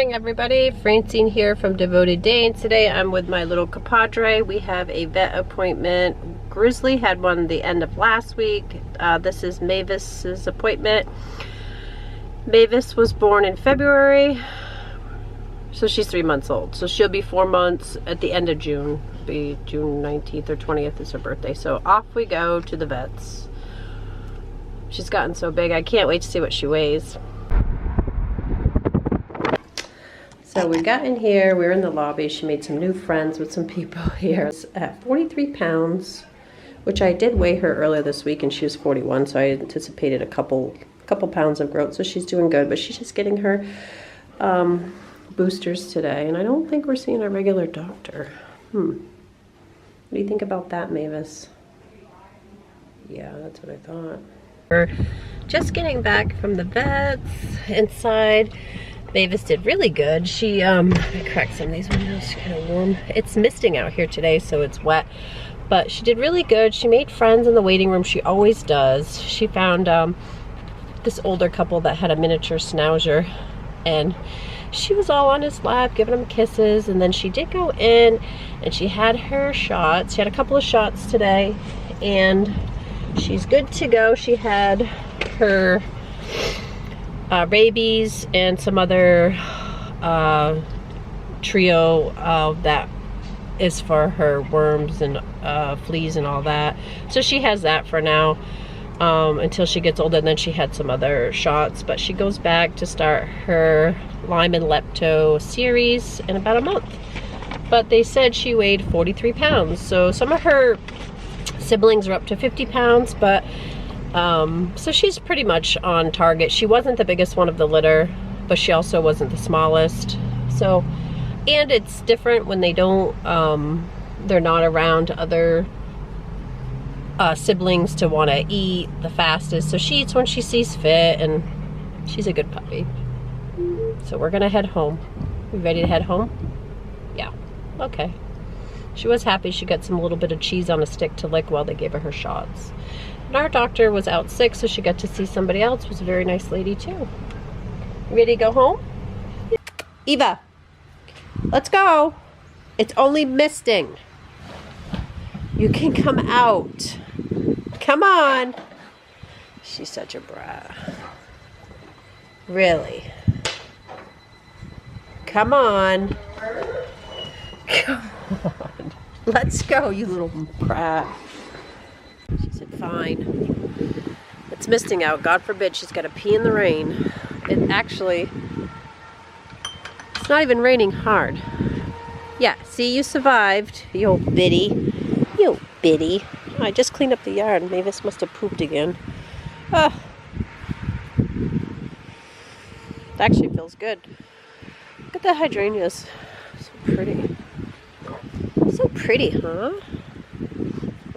morning, everybody. Francine here from Devoted Dane. Today I'm with my little compadre. We have a vet appointment. Grizzly had one the end of last week. This is Mavis's appointment. Mavis was born in February, so she's 3 months old. So she'll be 4 months at the end of June. It'll be June 19th or 20th is her birthday. So off we go to the vets. She's gotten so big, I can't wait to see what she weighs. So we got in here, we were in the lobby. She made some new friends with some people here. It's at 43 pounds, which I did weigh her earlier this week and she was 41, so I anticipated a couple pounds of growth, so she's doing good, but she's just getting her boosters today, and I don't think we're seeing a regular doctor. What do you think about that, Mavis? Yeah, that's what I thought. We're just getting back from the vets inside. Mavis did really good. She, let me crack some of these windows, it's kind of warm. It's misting out here today, so it's wet. But she did really good. She made friends in the waiting room. She always does. She found this older couple that had a miniature schnauzer, and she was all on his lap, giving him kisses. And then she did go in, and she had her shots. She had a couple of shots today, and she's good to go. She had her rabies and some other trio that is for her worms and fleas and all that. So she has that for now until she gets older, and then she had some other shots. But she goes back to start her Lyme and Lepto series in about a month. But they said she weighed 43 pounds. So some of her siblings are up to 50 pounds, but so she's pretty much on target. She wasn't the biggest one of the litter, but she also wasn't the smallest. So, and it's different when they don't, they're not around other siblings to want to eat the fastest. So she eats when she sees fit, and she's a good puppy. So we're gonna head home. We ready to head home? Yeah, okay. She was happy she got some little bit of cheese on a stick to lick while they gave her shots. And our doctor was out sick, so she got to see somebody else. It was a very nice lady too. Ready to go home? Eva, let's go. It's only misting. You can come out. Come on. She's such a brat. Really? Come on. Come on. Let's go, you little brat. She said, fine. It's misting out. God forbid she's got to pee in the rain. It actually, it's not even raining hard. Yeah, see, you survived, you old biddy. You old biddy. Oh, I just cleaned up the yard. Mavis must have pooped again. Oh. It actually feels good. Look at the hydrangeas. So pretty. So pretty, huh?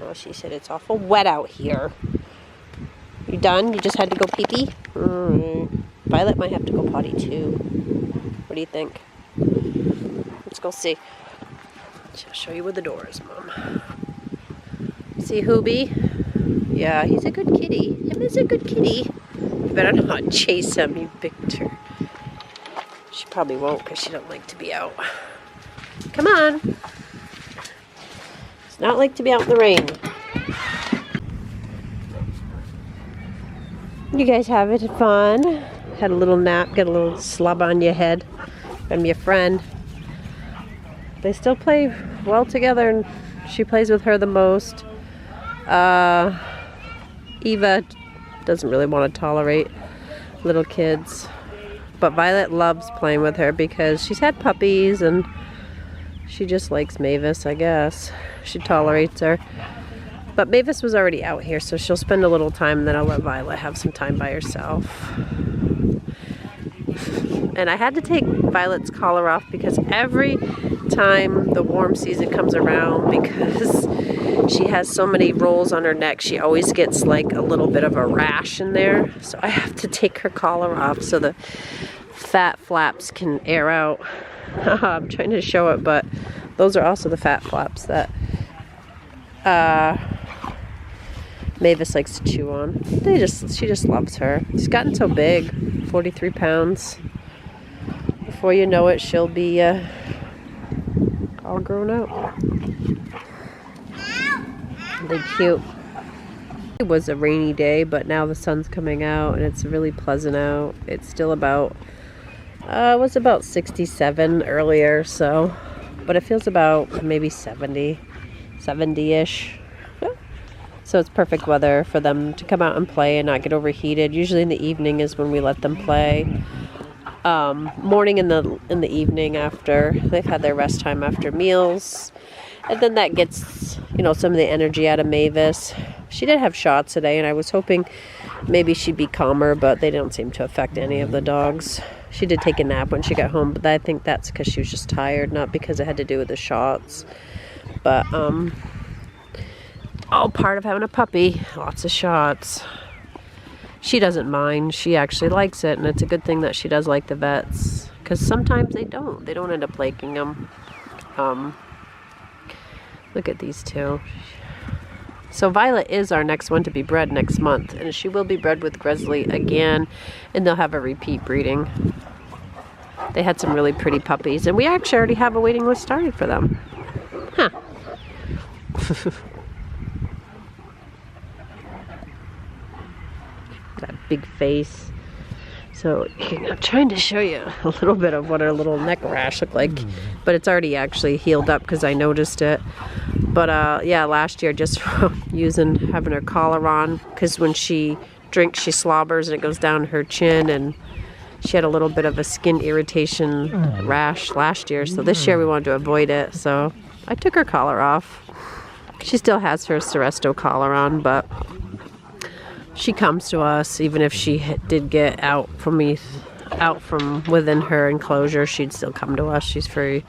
Oh, she said it's awful wet out here. You done? You just had to go pee-pee? Violet might have to go potty too. What do you think? Let's go see. I'll show you where the door is, Mom. See Hoobie? Yeah, he's a good kitty. Him is a good kitty. You better not chase him, you big turd. She probably won't because she don't like to be out. Come on. It's not like to be out in the rain. You guys having fun? Had a little nap, get a little slub on your head from your friend. They still play well together, and she plays with her the most. Eva doesn't really want to tolerate little kids, but Violet loves playing with her because she's had puppies and she just likes Mavis, I guess. She tolerates her. But Mavis was already out here, so she'll spend a little time, and then I'll let Violet have some time by herself. And I had to take Violet's collar off because every time the warm season comes around, because she has so many rolls on her neck, she always gets like a little bit of a rash in there. So I have to take her collar off so the fat flaps can air out. I'm trying to show it, but those are also the fat flaps that Mavis likes to chew on. She just loves her. She's gotten so big, 43 pounds. before you know it, she'll be all grown up. They're cute. It was a rainy day, but now the sun's coming out and it's really pleasant out. It's still about, it was about 67 earlier, so, but it feels about maybe 70-ish. So it's perfect weather for them to come out and play and not get overheated. Usually in the evening is when we let them play. Morning in the evening after they've had their rest time after meals. And then that gets, you know, some of the energy out of Mavis. She did have shots today, and I was hoping maybe she'd be calmer, but they don't seem to affect any of the dogs. She did take a nap when she got home, but I think that's because she was just tired, not because it had to do with the shots. But, all part of having a puppy. Lots of shots. She doesn't mind. She actually likes it, and it's a good thing that she does like the vets, because sometimes they don't. They don't end up liking them. Look at these two. So Violet is our next one to be bred next month, and she will be bred with Grizzly again, and they'll have a repeat breeding. They had some really pretty puppies, and we actually already have a waiting list started for them. Huh. That big face. So I'm trying to show you a little bit of what her little neck rash looked like, but it's already actually healed up because I noticed it. But yeah, last year just having her collar on, because when she drinks she slobbers and it goes down her chin, and she had a little bit of a skin irritation rash last year. So this year we wanted to avoid it, so I took her collar off. She still has her Seresto collar on, but she comes to us. Even if she did get out from within her enclosure, she'd still come to us. She's very,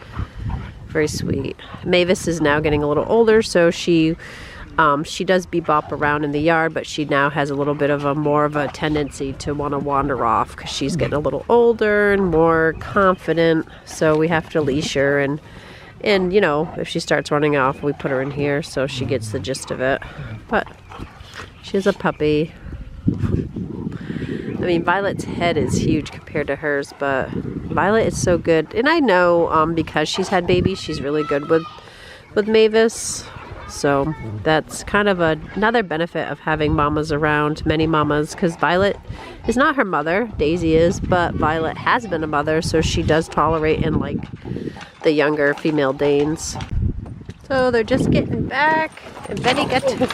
very sweet. Mavis is now getting a little older, so she does bebop around in the yard, but she now has a little bit of more of a tendency to want to wander off because she's getting a little older and more confident. So we have to leash her, and you know, if she starts running off, we put her in here so she gets the gist of it. But she's a puppy. I mean, Violet's head is huge compared to hers, but Violet is so good. And I know because she's had babies, she's really good with Mavis. So that's kind of another benefit of having mamas around, many mamas, because Violet is not her mother, Daisy is, but Violet has been a mother, so she does tolerate and like the younger female Danes. So they're just getting back, and Benny got to...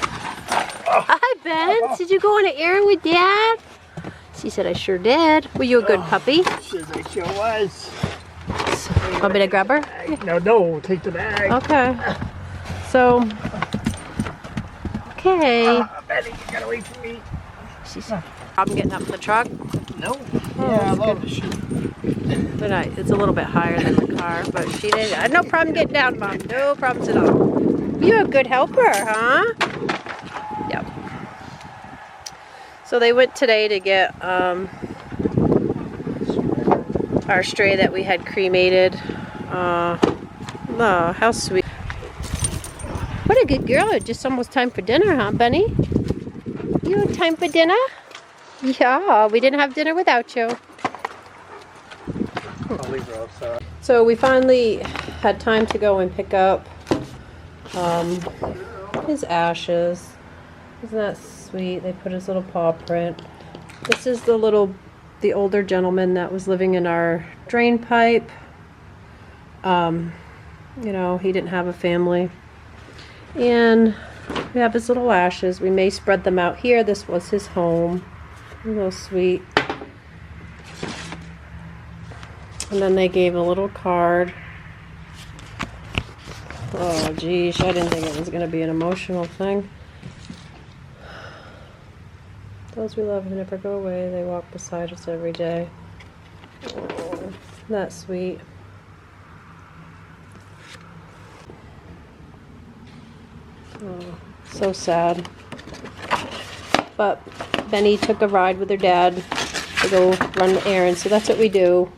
Hi, Ben. Did you go on an errand with Dad? She said, I sure did. Were you a good puppy? Says I sure was. So, want me to grab her? No, take the bag. Okay. So, okay. Betty, you got away from me. She's problem getting up in the truck? No. Oh, Yeah, I love good. the shoot. But it's a little bit higher than the car, but she did. No problem getting down, Mom. No problems at all. You're a good helper, huh? Yep. So they went today to get our stray that we had cremated. Oh, how sweet. What a good girl. It's just almost time for dinner, huh, Bunny? You have time for dinner? Yeah, we didn't have dinner without you. I'll leave her outside. So we finally had time to go and pick up his ashes. Isn't that sweet? They put his little paw print. This is the older gentleman that was living in our drain pipe. You know, he didn't have a family. And we have his little ashes. We may spread them out here. This was his home. A little sweet. And then they gave a little card. Oh, geez, I didn't think it was going to be an emotional thing. Those we love never go away. They walk beside us every day. Oh, isn't that sweet? Oh, so sad. But Benny took a ride with her dad to go run errands, so that's what we do.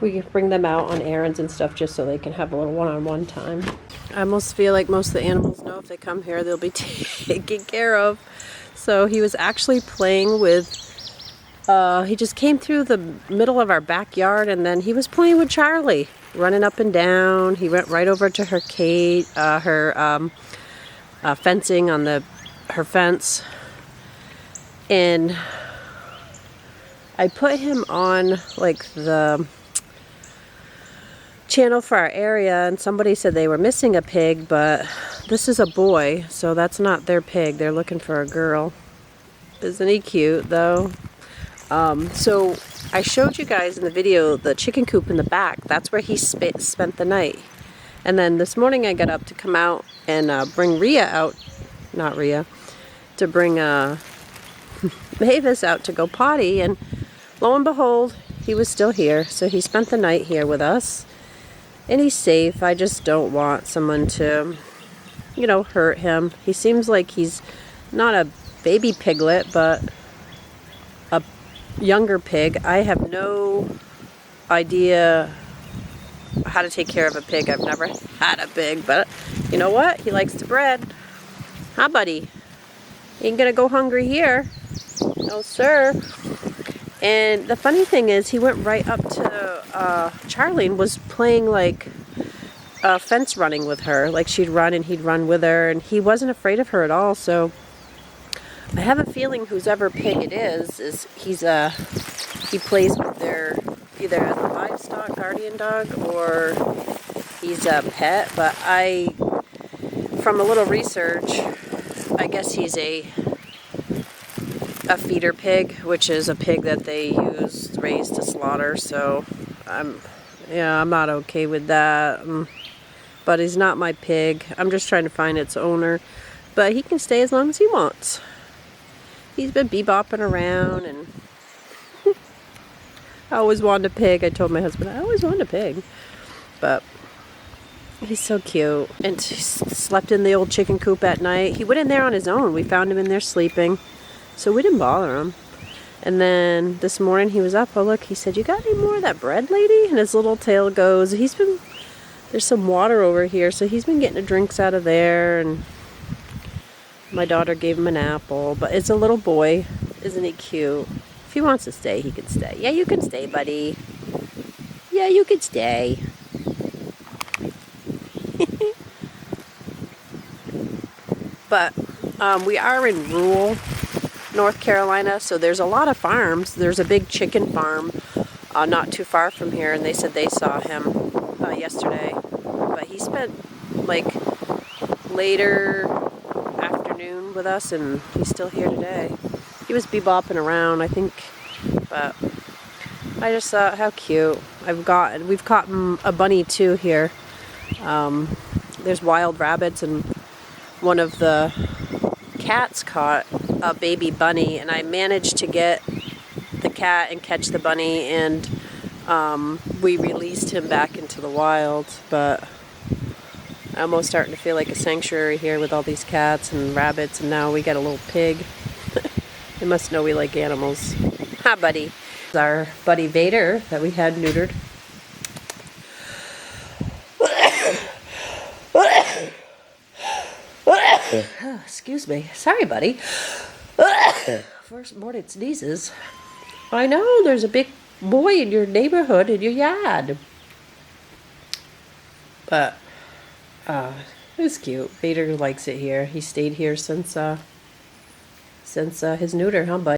We bring them out on errands and stuff just so they can have a little one-on-one time. I almost feel like most of the animals know if they come here they'll be taken care of. So he was actually playing with He just came through the middle of our backyard, and then he was playing with Charlie, running up and down. He went right over to her cage, fencing on her fence, and I put him on like the channel for our area, and somebody said they were missing a pig, but this is a boy, so that's not their pig. They're looking for a girl. Isn't he cute though? So I showed you guys in the video the chicken coop in the back. That's where he spent the night. And then this morning I got up to come out and bring Rhea out, not Rhea, to bring Mavis out to go potty, and lo and behold, he was still here. So he spent the night here with us. And he's safe. I just don't want someone to, you know, hurt him. He seems like he's not a baby piglet, but a younger pig. I have no idea how to take care of a pig. I've never had a pig, but you know what? He likes to bread. Huh, buddy? You ain't gonna go hungry here. No, sir. And the funny thing is, he went right up to Charlie and was playing like fence running with her. Like she'd run and he'd run with her, and he wasn't afraid of her at all. So I have a feeling whoever pig it is he plays with their either as a livestock guardian dog or he's a pet. But from a little research, I guess he's a feeder pig, which is a pig that they raise to slaughter. So I'm not okay with that. But he's not my pig. I'm just trying to find its owner. But he can stay as long as he wants. He's been bebopping around, and I always wanted a pig. I told my husband I always wanted a pig. But he's so cute. And he slept in the old chicken coop at night. He went in there on his own. We found him in there sleeping. So we didn't bother him. And then this morning he was up. Oh look, he said, "You got any more of that bread, lady?" And his little tail goes. There's some water over here, so he's been getting the drinks out of there. And my daughter gave him an apple. But it's a little boy. Isn't he cute? If he wants to stay, he can stay. Yeah, you can stay, buddy. Yeah, you can stay. But we are in rural North Carolina, so there's a lot of farms. There's a big chicken farm not too far from here, and they said they saw him yesterday. But he spent like later afternoon with us, and he's still here today. He was bebopping around, I think, but I just thought how cute. We've caught a bunny too here. There's wild rabbits, and one of the cats caught a baby bunny, and I managed to get the cat and catch the bunny, and we released him back into the wild. But I'm almost starting to feel like a sanctuary here with all these cats and rabbits, and now we got a little pig. They must know we like animals. Hi, buddy. Our buddy Vader that we had neutered. Oh, excuse me. Sorry, buddy. First morning sneezes. I know, there's a big boy in your neighborhood, in your yard. But, it's cute. Vader likes it here. He stayed here since his neuter, huh, bud?